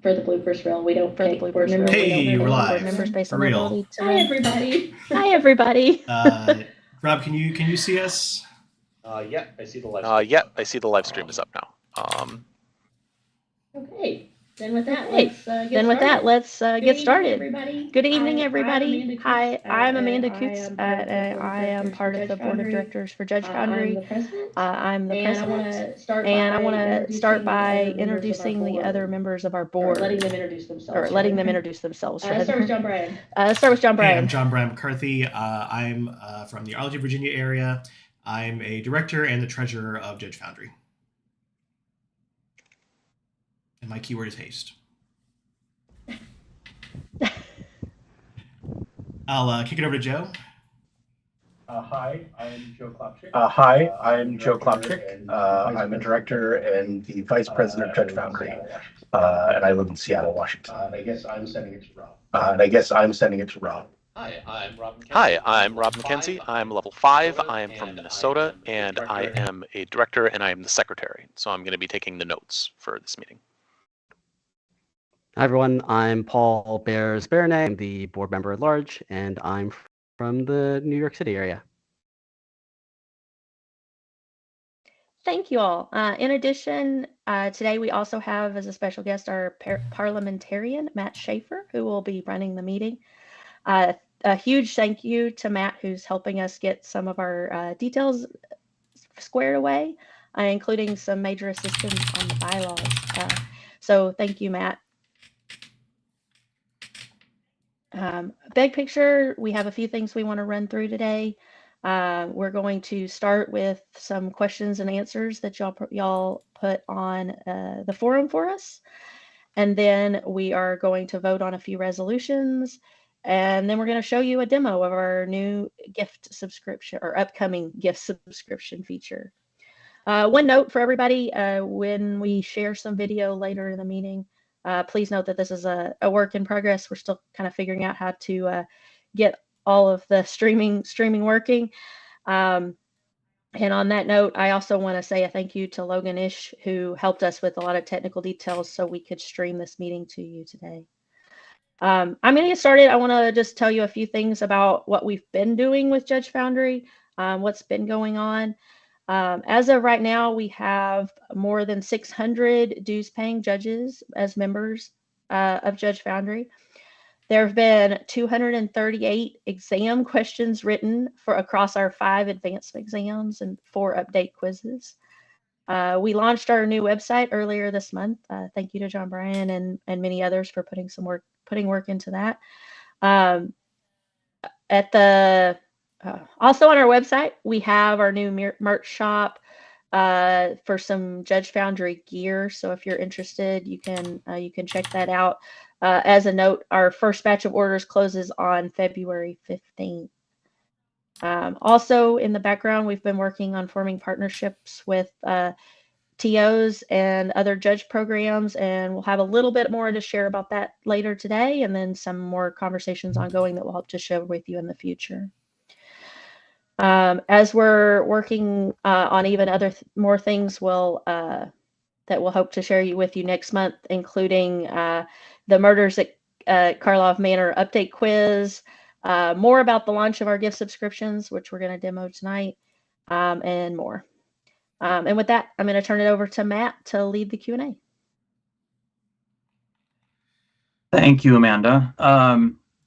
for the bloopers reel. We don't pick board members. Hey, we're live. Board members based For on their real. ability to Hi, everybody. Hi, everybody. Rob, can you see us? Yeah, I see the live stream. Yeah, I see the live stream is up now. Okay. Then with that, let's get started. Everybody. Good evening, everybody. Hi, I'm Amanda Coots. I am part of the board of directors for Judge Foundry. I'm the president. And I want to start by introducing the other members of our board. Letting them introduce themselves. Or letting them introduce themselves. Let's start with John Bryan. Hey, I'm John Bryan McCarthy. I'm from the Arlington, Virginia area. I'm a director and the treasurer of Judge Foundry. And my keyword is haste. I'll kick it over to Joe. Hi, I'm Joe Klopchick. I'm a director and the vice president of Judge Foundry, and I live in Seattle, Washington. And I guess I'm sending it to Rob. Hi, I'm Rob McKenzie. Hi, I'm Rob McKenzie. I'm level 5. I am from Minnesota, and I am a director, and I am the secretary. So I'm going to be taking the notes for this meeting. Hi, everyone. I'm Paul Bears-Baronet. I'm the board member at large, and I'm from the New York City area. Thank you all. In addition, today we also have as a special guest our parliamentarian, Matt Schaefer, who will be running the meeting. A huge thank you to Matt, who's helping us get some of our details squared away, including some major assistance on the bylaws. So thank you, Matt. Big picture, we have a few things we want to run through today. We're going to start with some questions and answers that y'all put on the forum for us. And then we are going to vote on a few resolutions. And then we're going to show you a demo of our new gift subscription or upcoming gift subscription feature. One note for everybody, when we share some video later in the meeting, please note that this is a work in progress. We're still kind of figuring out how to get all of the streaming working. And on that note, I also want to say a thank you to Logan Ish, who helped us with a lot of technical details so we could stream this meeting to you today. I'm going to get started. I want to just tell you a few things about what we've been doing with Judge Foundry, what's been going on. As of right now, we have more than 600 dues-paying judges as members of Judge Foundry. There have been 238 exam questions written for across our 5 advanced exams and 4 update quizzes. We launched our new website earlier this month. Thank you to John Bryan and many others for putting work into that. Also on our website, we have our new merch shop for some Judge Foundry gear. So if you're interested, you can check that out. As a note, our first batch of orders closes on February 15th. Also in the background, we've been working on forming partnerships with TOs and other judge programs, and we'll have a little bit more to share about that later today, and then some more conversations ongoing that we'll hope to share with you in the future. As we're working on even more things that we'll hope to share with you next month, including the Murders at Karlov Manor update quiz, more about the launch of our gift subscriptions, which we're going to demo tonight, and more. And with that, I'm going to turn it over to Matt to lead the Q&A. Thank you, Amanda.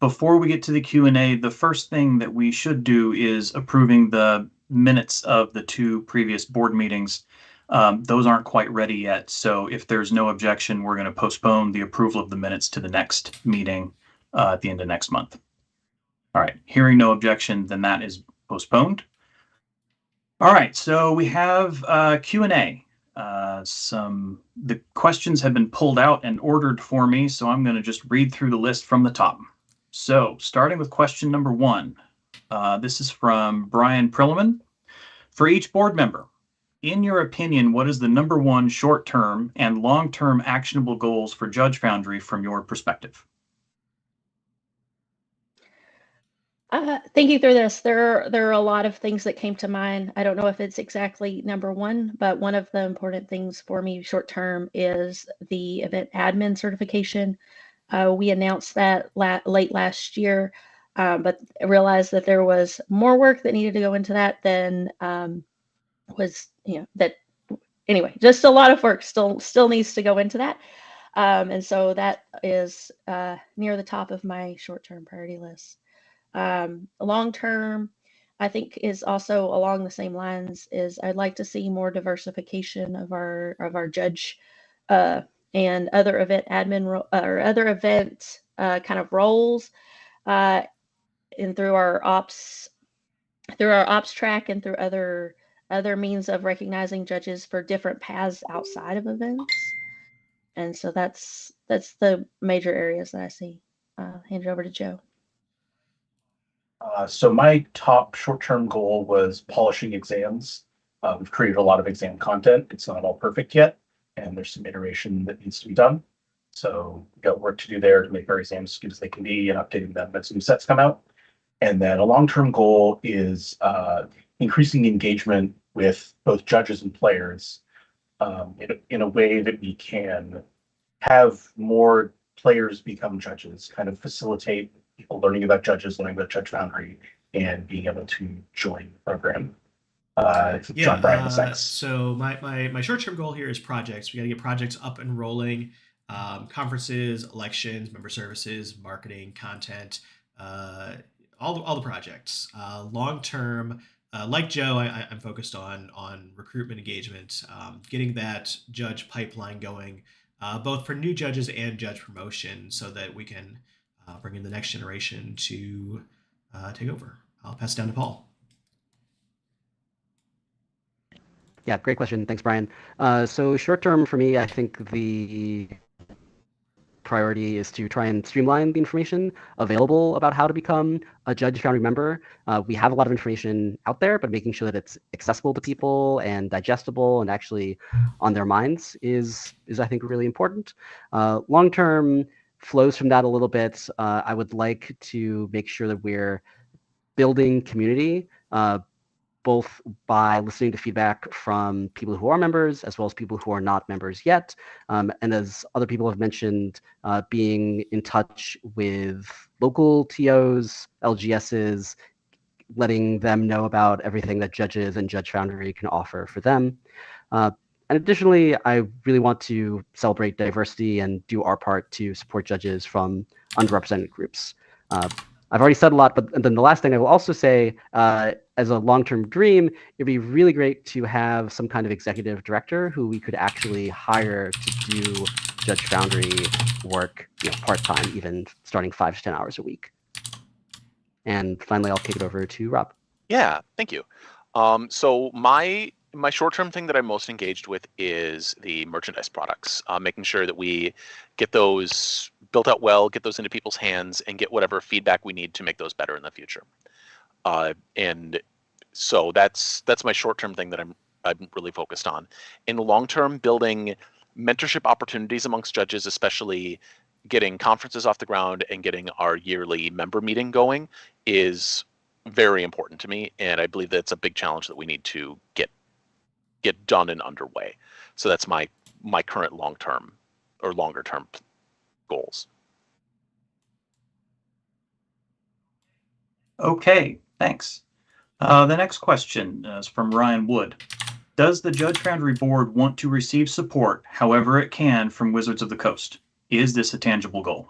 Before we get to the Q&A, the first thing that we should do is approving the minutes of the 2 previous board meetings. Those aren't quite ready yet, so if there's no objection, we're going to postpone the approval of the minutes to the next meeting at the end of next month. All right, hearing no objection, then that is postponed. All right, so we have Q&A. The questions have been pulled out and ordered for me, so I'm going to just read through the list from the top. So starting with question number 1, this is from Brian Prilliman. For each board member, in your opinion, what is the number 1 short-term and long-term actionable goals for Judge Foundry from your perspective? Thinking through this, there are a lot of things that came to mind. I don't know if it's exactly number one, but one of the important things for me short term is the event admin certification. We announced that late last year, but realized that there was more work that needed to go into that than was, that anyway, just a lot of work still needs to go into that. And so that is near the top of my short-term priority list. Long term, I think is also along the same lines. Is I'd like to see more diversification of our judge and other event admin or other event kind of roles, and through our ops track and through other means of recognizing judges for different paths outside of events. And so that's the major areas that I see. Hand it over to Joe. So my top short-term goal was polishing exams. We've created a lot of exam content. It's not all perfect yet, and there's some iteration that needs to be done. So we've got work to do there to make our exams as good as they can be and updating them as new sets come out. And then a long-term goal is increasing engagement with both judges and players in a way that we can have more players become judges, kind of facilitate people learning about judges, learning about Judge Foundry, and being able to join the program. John Bryan is next. So my short-term goal here is projects. We got to get projects up and rolling. Conferences, elections, member services, marketing, content, all the projects. Long-term, like Joe, I'm focused on recruitment engagement, getting that judge pipeline going, both for new judges and judge promotion, so that we can bring in the next generation to take over. I'll pass it down to Paul. Yeah, great question. Thanks, Brian. So short term for me, I think the priority is to try and streamline the information available about how to become a Judge Foundry member. We have a lot of information out there, but making sure that it's accessible to people and digestible and actually on their minds is I think really important. Long term flows from that a little bit. I would like to make sure that we're building community, both by listening to feedback from people who are members as well as people who are not members yet. And as other people have mentioned, being in touch with local TOs, LGSs, letting them know about everything that judges and Judge Foundry can offer for them. And additionally, I really want to celebrate diversity and do our part to support judges from underrepresented groups. I've already said a lot, but then the last thing I will also say, as a long-term dream, it'd be really great to have some kind of executive director who we could actually hire to do Judge Foundry work, part-time, even starting 5 to 10 hours a week. And finally, I'll kick it over to Rob. Yeah, thank you. So my short-term thing that I'm most engaged with is the merchandise products, making sure that we get those built out well, get those into people's hands, and get whatever feedback we need to make those better in the future. And so that's my short-term thing that I'm really focused on. In the long term, building mentorship opportunities amongst judges, especially getting conferences off the ground and getting our yearly member meeting going, is very important to me, and I believe that's a big challenge that we need to get done and underway. So that's my current long-term or longer-term goals. Okay, thanks. The next question is from Ryan Wood. Does the Judge Foundry board want to receive support however it can from Wizards of the Coast? Is this a tangible goal?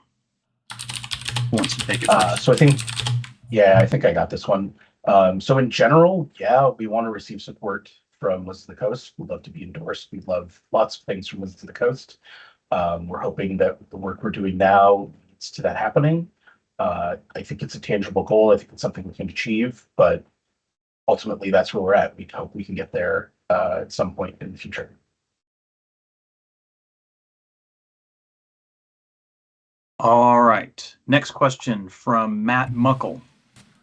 Who wants to take it first? So I think I got this one. So in general, yeah, we want to receive support from Wizards of the Coast. We'd love to be endorsed. We love lots of things from Wizards of the Coast. We're hoping that the work we're doing now leads to that happening. I think it's a tangible goal. I think it's something we can achieve, but ultimately that's where we're at. We hope we can get there at some point in the future. All right. Next question from Matt Muckle.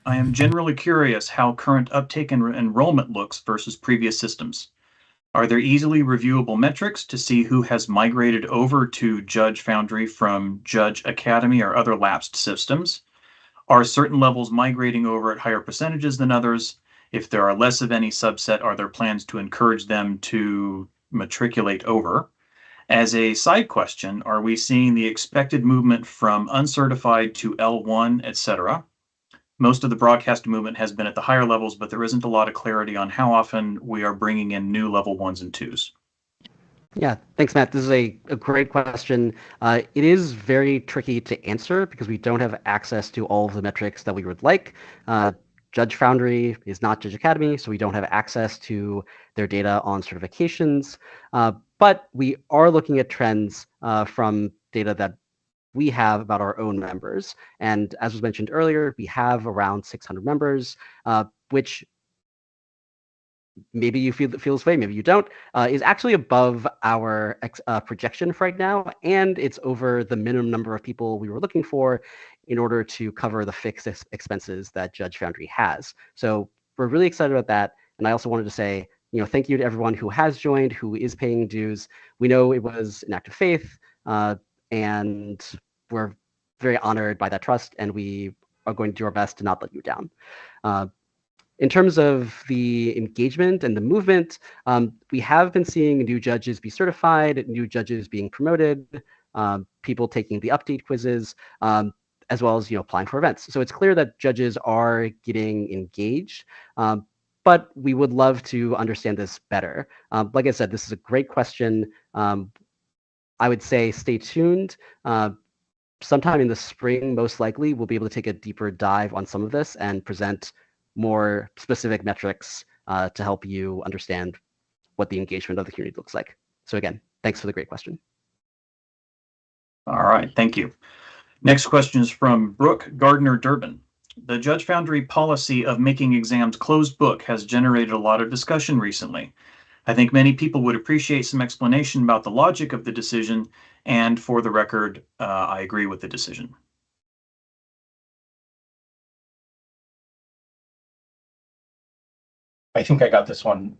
I am generally curious how current uptake and enrollment looks versus previous systems. Are there easily reviewable metrics to see who has migrated over to Judge Foundry from Judge Academy or other lapsed systems? Are certain levels migrating over at higher percentages than others? If there are less of any subset, are there plans to encourage them to matriculate over? As a side question, are we seeing the expected movement from uncertified to L1, etc.? Most of the broadcast movement has been at the higher levels, but there isn't a lot of clarity on how often we are bringing in new level 1s and 2s. Yeah, thanks, Matt. This is a great question. It is very tricky to answer because we don't have access to all of the metrics that we would like. Judge Foundry is not Judge Academy, so we don't have access to their data on certifications. But we are looking at trends from data that we have about our own members. And as was mentioned earlier, we have around 600 members, which maybe you feel this way, maybe you don't, is actually above our projection for right now, and it's over the minimum number of people we were looking for in order to cover the fixed expenses that Judge Foundry has. So we're really excited about that, and I also wanted to say, thank you to everyone who has joined, who is paying dues. We know it was an act of faith, and we're very honored by that trust, and we are going to do our best to not let you down. In terms of the engagement and the movement, we have been seeing new judges be certified, new judges being promoted, people taking the update quizzes, as well as applying for events. So it's clear that judges are getting engaged, but we would love to understand this better. Like I said, this is a great question. I would say stay tuned. Sometime in the spring, most likely, we'll be able to take a deeper dive on some of this and present more specific metrics to help you understand what the engagement of the community looks like. So again, thanks for the great question. All right, thank you. Next question is from Brooke Gardner Durbin. The Judge Foundry policy of making exams closed book has generated a lot of discussion recently. I think many people would appreciate some explanation about the logic of the decision, and for the record, I agree with the decision. I think I got this one.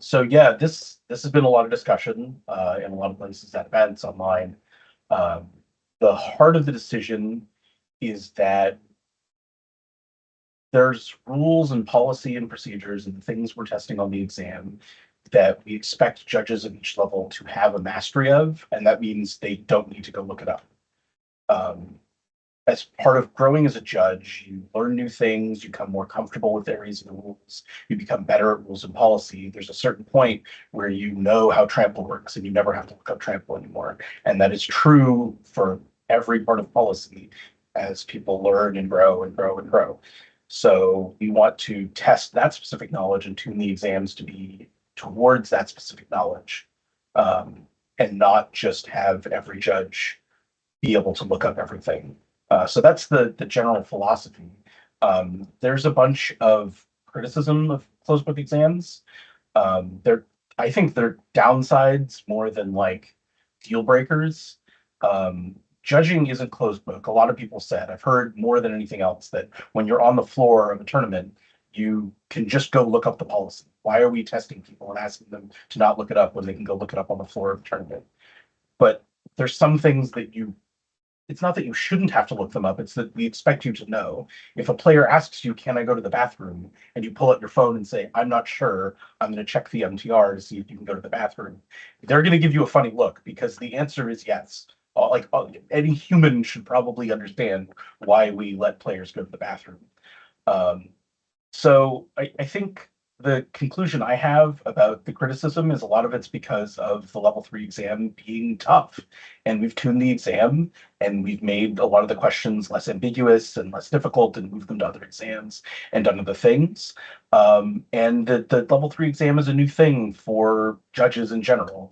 So yeah, this has been a lot of discussion in a lot of places at events online. The heart of the decision is that there's rules and policy and procedures and things we're testing on the exam that we expect judges at each level to have a mastery of, and that means they don't need to go look it up. As part of growing as a judge, you learn new things, you become more comfortable with areas of the rules, you become better at rules and policy. There's a certain point where you know how trample works and you never have to look up trample anymore. And that is true for every part of policy as people learn and grow and grow and grow. So we want to test that specific knowledge and tune the exams to be towards that specific knowledge, and not just have every judge be able to look up everything. So that's the general philosophy. There's a bunch of criticism of closed book exams. I think they're downsides more than like deal breakers. Judging isn't closed book. A lot of people said, I've heard more than anything else, that when you're on the floor of a tournament, you can just go look up the policy. Why are we testing people and asking them to not look it up when they can go look it up on the floor of a tournament? But there's some things that it's not that you shouldn't have to look them up, it's that we expect you to know. If a player asks you, can I go to the bathroom? And you pull out your phone and say, I'm not sure, I'm going to check the MTR to see if you can go to the bathroom. They're going to give you a funny look because the answer is yes. Any human should probably understand why we let players go to the bathroom. So I think the conclusion I have about the criticism is a lot of it's because of the level 3 exam being tough. And we've tuned the exam and we've made a lot of the questions less ambiguous and less difficult and moved them to other exams and done other things. And the level 3 exam is a new thing for judges in general.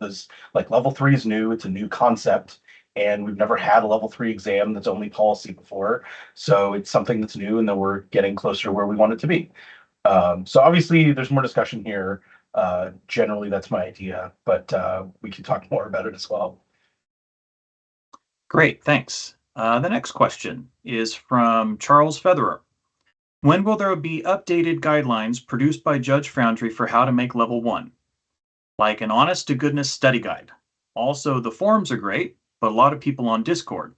Level 3 is new, it's a new concept. And we've never had a level 3 exam that's only policy before. So it's something that's new and that we're getting closer to where we want it to be. So obviously there's more discussion here. Generally, that's my idea, but we can talk more about it as well. Great, thanks. The next question is from Charles Featherer. When will there be updated guidelines produced by Judge Foundry for how to make level 1? Like an honest to goodness study guide. Also, the forums are great, but a lot of people on Discord.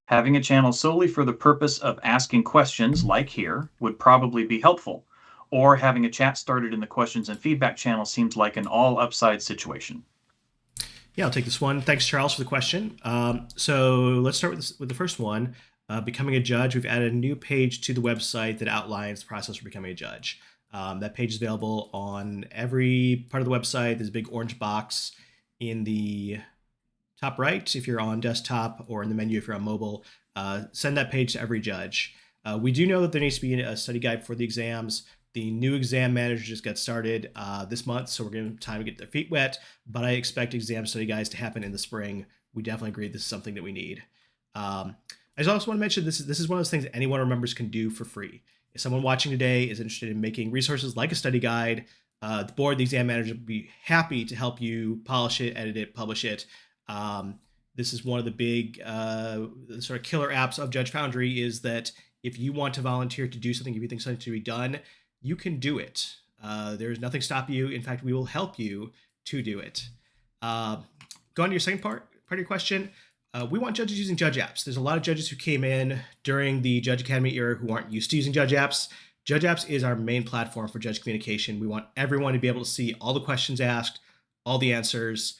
Having a channel solely for the purpose of asking questions, like here, would probably be helpful. Or having a chat started in the questions and feedback channel seems like an all upside situation. Yeah, I'll take this one. Thanks, Charles, for the question. So let's start with the first one. Becoming a judge. We've added a new page to the website that outlines the process for becoming a judge. That page is available on every part of the website. There's a big orange box in the top right if you're on desktop, or in the menu if you're on mobile. Send that page to every judge. We do know that there needs to be a study guide for the exams. The new exam manager just got started this month, so we're giving them time to get their feet wet, but I expect exam study guides to happen in the spring. We definitely agree this is something that we need. I just also want to mention this is one of those things that any one of our members can do for free. If someone watching today is interested in making resources like a study guide, the board, the exam manager, would be happy to help you polish it, edit it, publish it. This is one of the big sort of killer apps of Judge Foundry, is that if you want to volunteer to do something, if you think something should be done, you can do it. There's nothing stopping you. In fact, we will help you to do it. Go on to your second part of your question. We want judges using Judge apps. There's a lot of judges who came in during the Judge Academy era who aren't used to using Judge apps. Judge apps is our main platform for judge communication. We want everyone to be able to see all the questions asked, all the answers,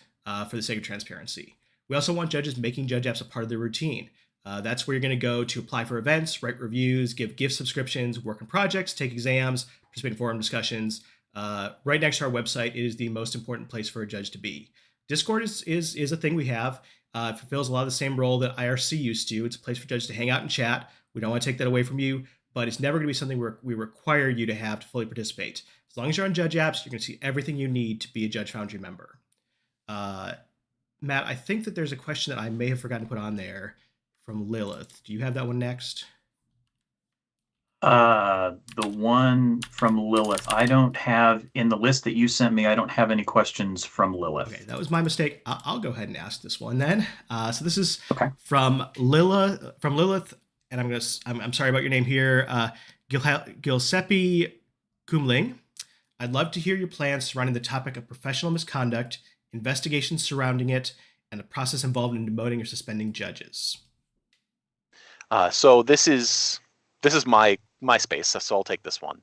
for the sake of transparency. We also want judges making Judge apps a part of their routine. That's where you're going to go to apply for events, write reviews, give gift subscriptions, work on projects, take exams, participate in forum discussions. Right next to our website, it is the most important place for a judge to be. Discord is a thing we have. It fulfills a lot of the same role that IRC used to. It's a place for judges to hang out and chat. We don't want to take that away from you, but it's never going to be something we require you to have to fully participate. As long as you're on Judge apps, you're going to see everything you need to be a Judge Foundry member. Matt, I think that there's a question that I may have forgotten to put on there from Lilith. Do you have that one next? The one from Lilith, I don't have, in the list that you sent me, I don't have any questions from Lilith. Okay, that was my mistake. I'll go ahead and ask this one then. So this is from Lilith, and I'm sorry about your name here, Giuseppe Kumling. I'd love to hear your plans surrounding the topic of professional misconduct, investigations surrounding it, and the process involved in demoting or suspending judges. So this is my space, so I'll take this one.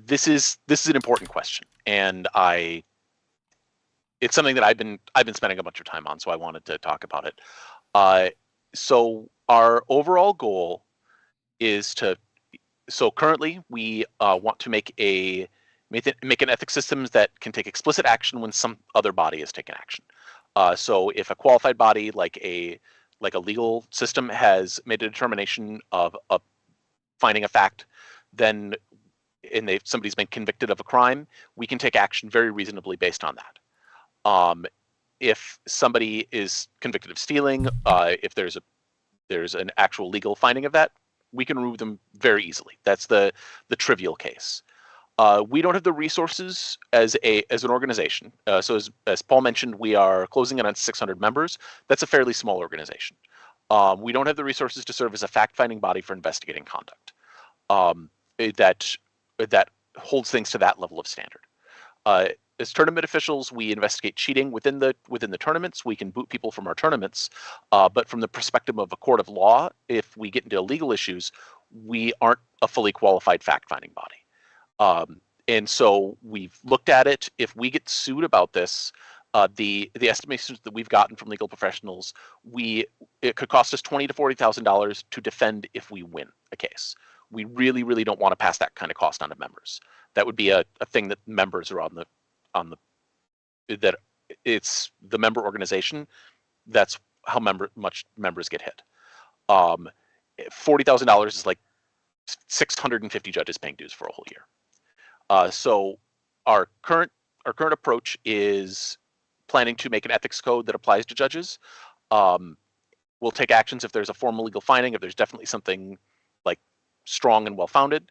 This is an important question, and it's something that I've been spending a bunch of time on, so I wanted to talk about it. So our overall goal is so currently we want to make an ethics system that can take explicit action when some other body has taken action. So if a qualified body like a legal system has made a determination of finding a fact, then somebody's been convicted of a crime, we can take action very reasonably based on that. If somebody is convicted of stealing, if there's an actual legal finding of that, we can remove them very easily. That's the trivial case. We don't have the resources as an organization. So as Paul mentioned, we are closing in on 600 members. That's a fairly small organization. We don't have the resources to serve as a fact-finding body for investigating conduct that holds things to that level of standard. As tournament officials, we investigate cheating within the tournaments. We can boot people from our tournaments, but from the perspective of a court of law, if we get into legal issues, we aren't a fully qualified fact-finding body. And so we've looked at it. If we get sued about this, the estimations that we've gotten from legal professionals, it could cost us $20,000 to $40,000 to defend if we win a case. We really, really don't want to pass that kind of cost on to members. That would be a thing that members are that it's the member organization. That's how much members get hit. $40,000 is like 650 judges paying dues for a whole year. So our current approach is planning to make an ethics code that applies to judges. We'll take actions if there's a formal legal finding, if there's definitely something like strong and well-founded.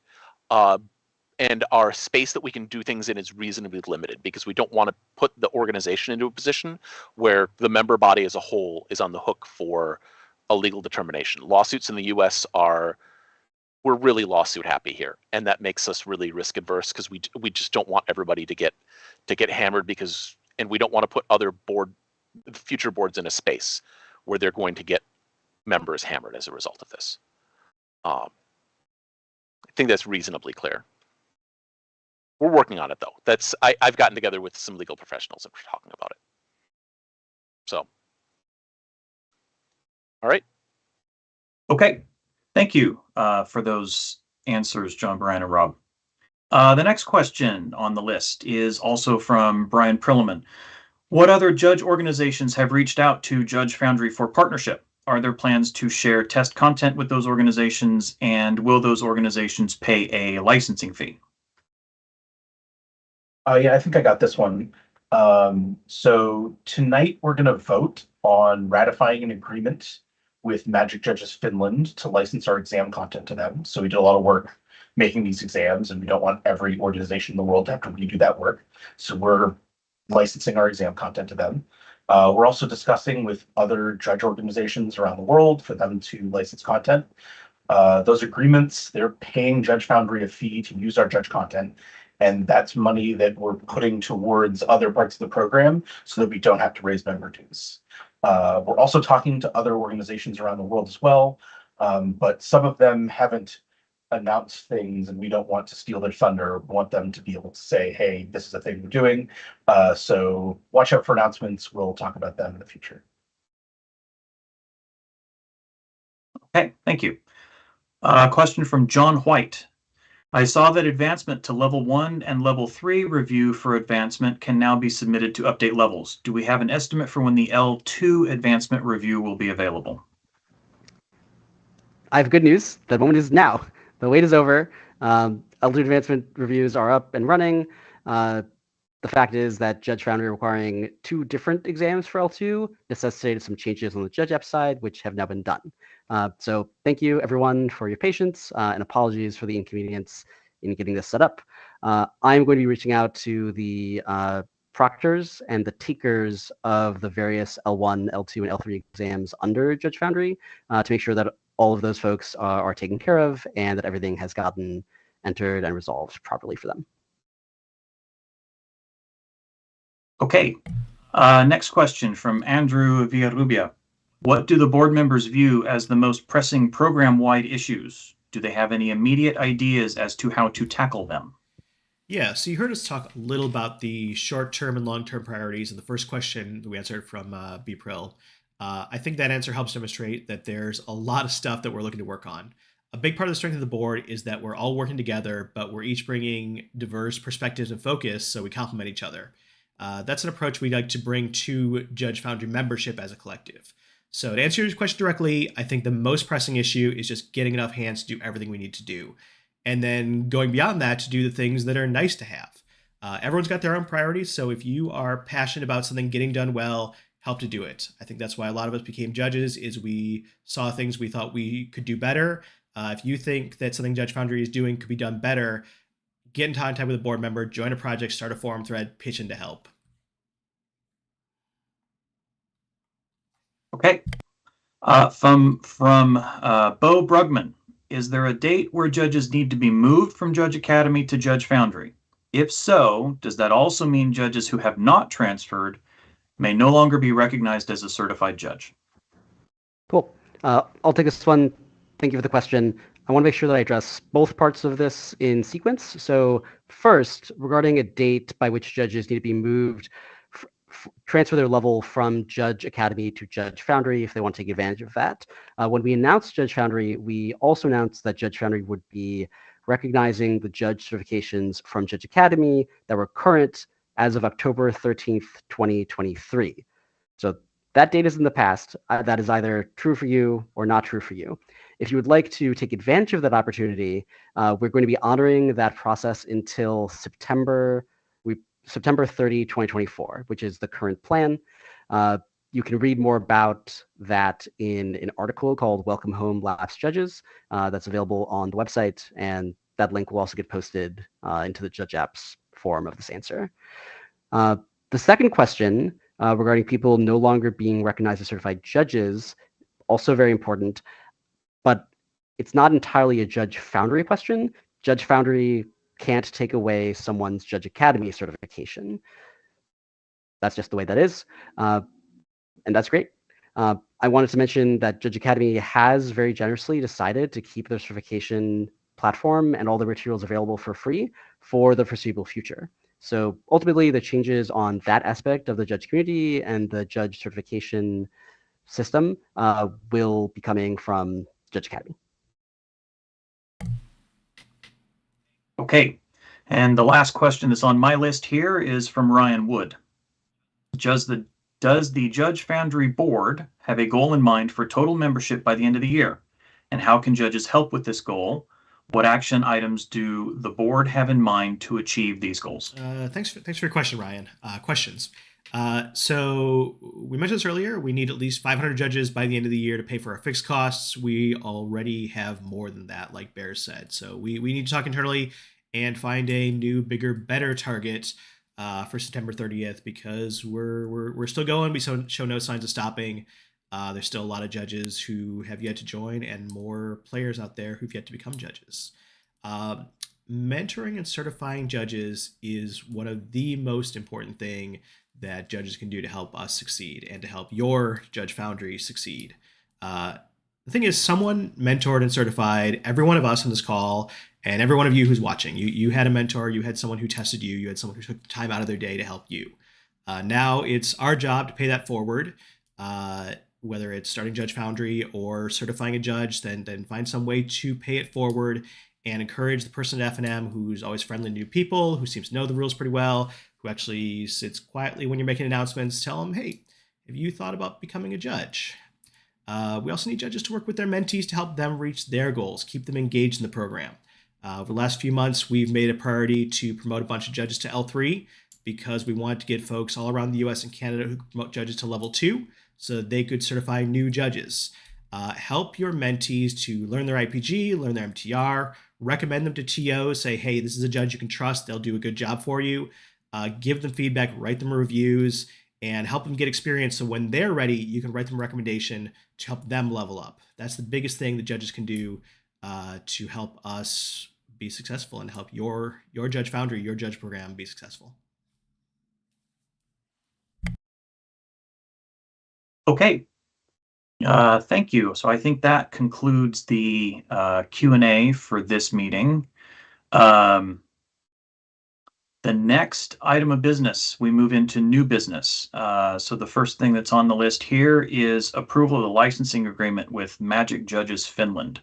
And our space that we can do things in is reasonably limited because we don't want to put the organization into a position where the member body as a whole is on the hook for a legal determination. Lawsuits in the US we're really lawsuit happy here, and that makes us really risk adverse because we just don't want everybody to get hammered and we don't want to put other future boards in a space where they're going to get member is hammered as a result of this. I think that's reasonably clear. We're working on it though. I've gotten together with some legal professionals and we're talking about it. So, all right. Okay, thank you for those answers, John, Brian, and Rob. The next question on the list is also from Brian Prilliman. What other judge organizations have reached out to Judge Foundry for partnership? Are there plans to share test content with those organizations, and will those organizations pay a licensing fee? Yeah, I think I got this one. So tonight we're going to vote on ratifying an agreement with Magic Judges Finland to license our exam content to them. So we did a lot of work making these exams, and we don't want every organization in the world to have to redo that work. So we're licensing our exam content to them. We're also discussing with other judge organizations around the world for them to license content. Those agreements, they're paying Judge Foundry a fee to use our judge content, and that's money that we're putting towards other parts of the program so that we don't have to raise member dues. We're also talking to other organizations around the world as well, but some of them haven't announced things and we don't want to steal their thunder. We want them to be able to say, hey, this is a thing we're doing. So watch out for announcements. We'll talk about them in the future. Okay, thank you. Question from John White. I saw that advancement to level 1 and level 3 review for advancement can now be submitted to update levels. Do we have an estimate for when the L2 advancement review will be available? I have good news. The moment is now. The wait is over. L2 advancement reviews are up and running. The fact is that Judge Foundry requiring 2 different exams for L2 necessitated some changes on the Judge app side, which have now been done. So thank you, everyone, for your patience, and apologies for the inconvenience in getting this set up. I'm going to be reaching out to the proctors and the takers of the various L1, L2, and L3 exams under Judge Foundry to make sure that all of those folks are taken care of and that everything has gotten entered and resolved properly for them. Okay, next question from Andrew Villarrubia. What do the board members view as the most pressing program-wide issues? Do they have any immediate ideas as to how to tackle them? Yeah, so you heard us talk a little about the short-term and long-term priorities in the first question that we answered from BPRIL. I think that answer helps demonstrate that there's a lot of stuff that we're looking to work on. A big part of the strength of the board is that we're all working together, but we're each bringing diverse perspectives and focus so we complement each other. That's an approach we'd like to bring to Judge Foundry membership as a collective. So to answer your question directly, I think the most pressing issue is just getting enough hands to do everything we need to do. And then going beyond that to do the things that are nice to have. Everyone's got their own priorities, so if you are passionate about something getting done well, help to do it. I think that's why a lot of us became judges, is we saw things we thought we could do better. If you think that something Judge Foundry is doing could be done better, get in contact with a board member, join a project, start a forum thread, pitch in to help. Okay. From Bo Brugman, is there a date where judges need to be moved from Judge Academy to Judge Foundry? If so, does that also mean judges who have not transferred may no longer be recognized as a certified judge? Cool. I'll take this one. Thank you for the question. I want to make sure that I address both parts of this in sequence. So first, regarding a date by which judges need to be moved, transfer their level from Judge Academy to Judge Foundry if they want to take advantage of that. When we announced Judge Foundry, we also announced that Judge Foundry would be recognizing the judge certifications from Judge Academy that were current as of October 13th, 2023. So that date is in the past. That is either true for you or not true for you. If you would like to take advantage of that opportunity, we're going to be honoring that process until September 30, 2024, which is the current plan. You can read more about that in an article called Welcome Home Lapsed Judges that's available on the website, and that link will also get posted into the Judge Apps forum of this answer. The second question regarding people no longer being recognized as certified judges, also very important, but it's not entirely a Judge Foundry question. Judge Foundry can't take away someone's Judge Academy certification. That's just the way that is, and that's great. I wanted to mention that Judge Academy has very generously decided to keep their certification platform and all the materials available for free for the foreseeable future. So ultimately, the changes on that aspect of the judge community and the judge certification system will be coming from Judge Academy. Okay. And the last question that's on my list here is from Ryan Wood. Does the Judge Foundry board have a goal in mind for total membership by the end of the year? And how can judges help with this goal? What action items do the board have in mind to achieve these goals? Thanks for your question, Ryan. Questions. So we mentioned this earlier. We need at least 500 judges by the end of the year to pay for our fixed costs. We already have more than that, like Bear said. So we need to talk internally and find a new, bigger, better target for September 30th, because we're still going. We show no signs of stopping. There's still a lot of judges who have yet to join, and more players out there who've yet to become judges. Mentoring and certifying judges is one of the most important thing that judges can do to help us succeed and to help your Judge Foundry succeed. The thing is, someone mentored and certified every one of us on this call, and every one of you who's watching. You had a mentor, you had someone who tested you, you had someone who took the time out of their day to help you. Now it's our job to pay that forward, whether it's starting Judge Foundry or certifying a judge, then find some way to pay it forward and encourage the person at F&M who's always friendly to new people, who seems to know the rules pretty well, who actually sits quietly when you're making announcements. Tell them, hey, have you thought about becoming a judge? We also need judges to work with their mentees to help them reach their goals, keep them engaged in the program. Over the last few months, we've made a priority to promote a bunch of judges to L3 because we wanted to get folks all around the US and Canada who could promote judges to level 2 so that they could certify new judges. Help your mentees to learn their IPG, learn their MTR, recommend them to TOs, say, hey, this is a judge you can trust, they'll do a good job for you. Give them feedback, write them reviews, and help them get experience so when they're ready, you can write them a recommendation to help them level up. That's the biggest thing that judges can do to help us be successful and help your Judge Foundry, your judge program be successful. Okay. Thank you. So I think that concludes the Q&A for this meeting. The next item of business, we move into new business. So the first thing that's on the list here is approval of the licensing agreement with Magic Judges Finland,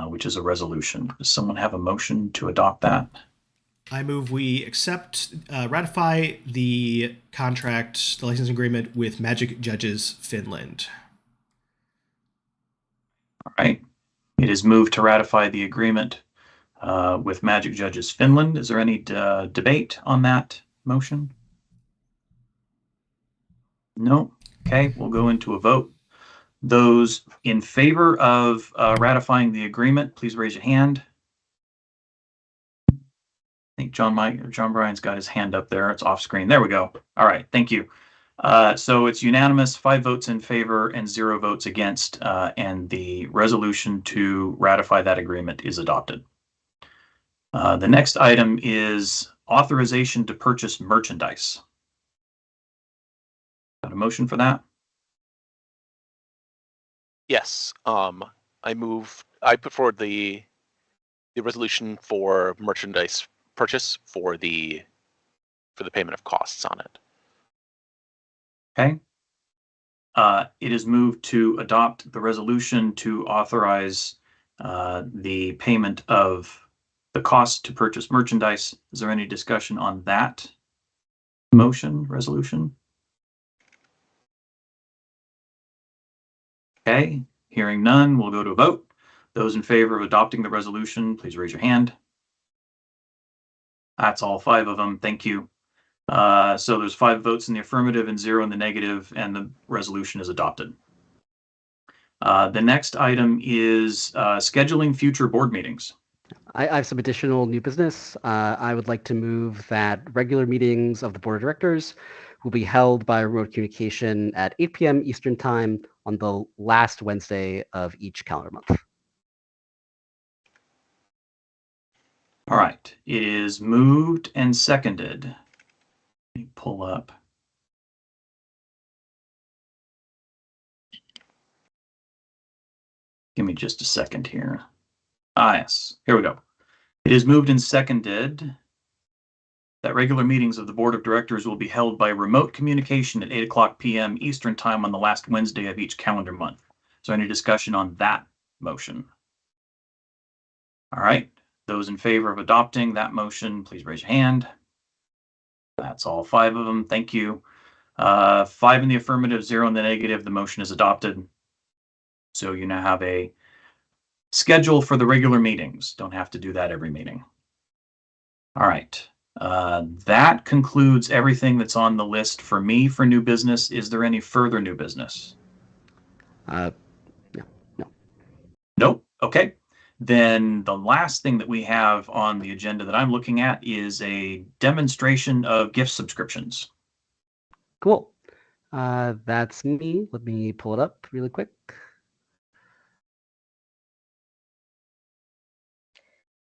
which is a resolution. Does someone have a motion to adopt that? I move we accept, ratify the contract, the licensing agreement with Magic Judges Finland. All right. It is moved to ratify the agreement with Magic Judges Finland. Is there any debate on that motion? No. Okay, we'll go into a vote. Those in favor of ratifying the agreement, please raise your hand. I think John Bryan's got his hand up there. It's off screen. There we go. All right, thank you. So it's unanimous, 5 votes in favor and 0 votes against, and the resolution to ratify that agreement is adopted. The next item is authorization to purchase merchandise. Got a motion for that? Yes. I put forward the resolution for merchandise purchase for the payment of costs on it. Okay. It is moved to adopt the resolution to authorize the payment of the cost to purchase merchandise. Is there any discussion on that resolution? Okay, hearing none, we'll go to a vote. Those in favor of adopting the resolution, please raise your hand. That's all 5 of them. Thank you. So there's 5 votes in the affirmative and 0 in the negative, and the resolution is adopted. The next item is scheduling future board meetings. I have some additional new business. I would like to move that regular meetings of the Board of Directors will be held by remote communication at 8 p.m. Eastern Time on the last Wednesday of each calendar month. All right, it is moved and seconded. Let me pull up. Give me just a second here. Yes, here we go. It is moved and seconded that regular meetings of the Board of Directors will be held by remote communication at 8:00 p.m. Eastern Time on the last Wednesday of each calendar month. So any discussion on that motion? All right. Those in favor of adopting that motion, please raise your hand. That's all 5 of them. Thank you. 5 in the affirmative, 0 in the negative. The motion is adopted. So you now have a schedule for the regular meetings. Don't have to do that every meeting. All right. That concludes everything that's on the list for me for new business. Is there any further new business? No. Nope. Okay. Then the last thing that we have on the agenda that I'm looking at is a demonstration of gift subscriptions. Cool. That's me. Let me pull it up really quick.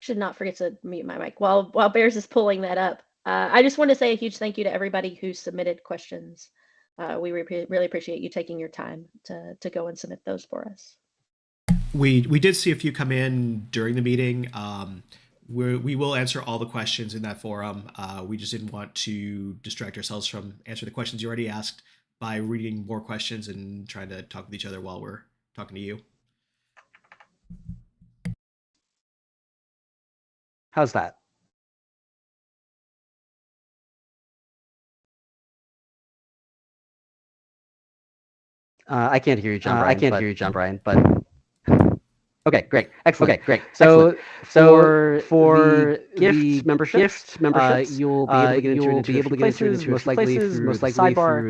Should not forget to mute my mic while Bears is pulling that up. I just want to say a huge thank you to everybody who submitted questions. We really appreciate you taking your time to go and submit those for us. We did see a few come in during the meeting. We will answer all the questions in that forum. We just didn't want to distract ourselves from answering the questions you already asked by reading more questions and trying to talk with each other while we're talking to you. How's that? I can't hear you, John. Brian, I can't hear you, John Brian, but okay, great, excellent. Okay, great. So for gift memberships, you'll be able to get into a few places, most likely through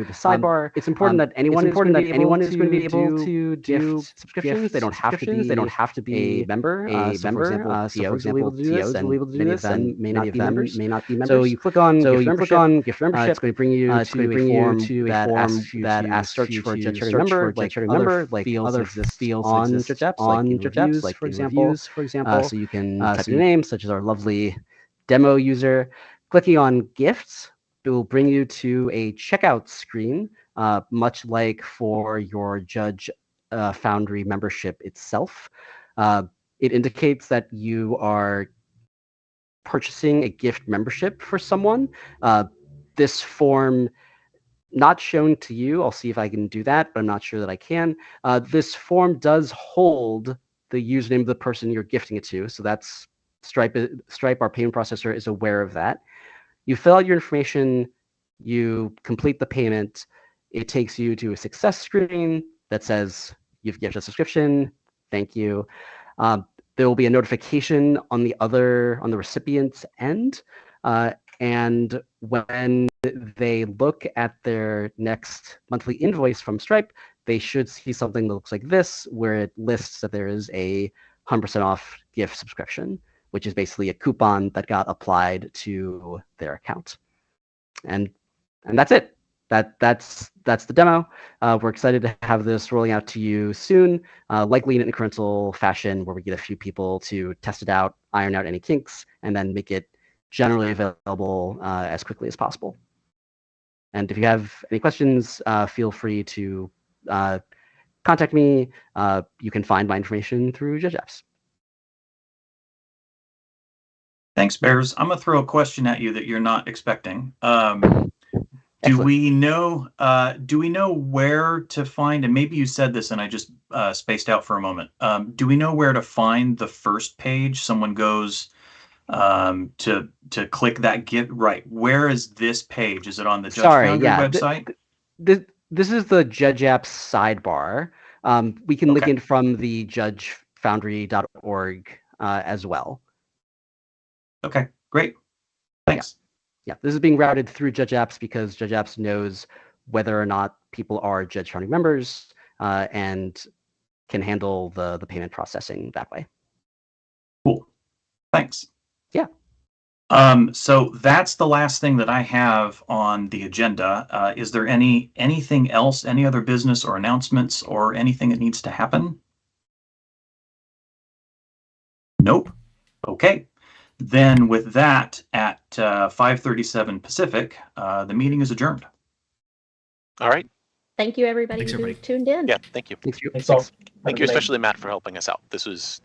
the sidebar. It's important that anyone is going to be able to do subscriptions. They don't have to be a member. So for example, TOs will be able to do this, and many of them may not be members. So you click on gift membership. It's going to bring you to a form that asks search for a Judge member, like other fields exist on Judge apps, like for example. So you can type your name, such as our lovely demo user. Clicking on gifts, it will bring you to a checkout screen, much like for your Judge Foundry membership itself. It indicates that you are purchasing a gift membership for someone. This form, not shown to you, I'll see if I can do that, but I'm not sure that I can. This form does hold the username of the person you're gifting it to. So that's Stripe, our payment processor, is aware of that. You fill out your information, you complete the payment. It takes you to a success screen that says you've gifted a subscription. Thank you. There will be a notification on the recipient's end. And when they look at their next monthly invoice from Stripe, they should see something that looks like this, where it lists that there is a 100% off gift subscription, which is basically a coupon that got applied to their account. And that's it. That's the demo. We're excited to have this rolling out to you soon, likely in an incremental fashion where we get a few people to test it out, iron out any kinks, and then make it generally available as quickly as possible. And if you have any questions, feel free to contact me. You can find my information through Judge Apps. Thanks, Bears. I'm going to throw a question at you that you're not expecting. Do we know where to find, and maybe you said this and I just spaced out for a moment. Do we know where to find the first page? Someone goes to click that gift, right? Where is this page? Is it on the Judge Foundry website? This is the Judge Apps sidebar. We can link it from the judgefoundry.org as well. Okay, great. Thanks. Yeah, this is being routed through Judge Apps because Judge Apps knows whether or not people are Judge Foundry members and can handle the payment processing that way. Cool. Thanks. Yeah. So that's the last thing that I have on the agenda. Is there anything else, any other business or announcements or anything that needs to happen? Nope. Okay. Then with that, at 5:37 Pacific, the meeting is adjourned. All right. thank you everybody Thanks, who everybody. tuned in. Yeah, thank you. Thanks. Thanks all. Thank you, especially Matt, for helping us out. This was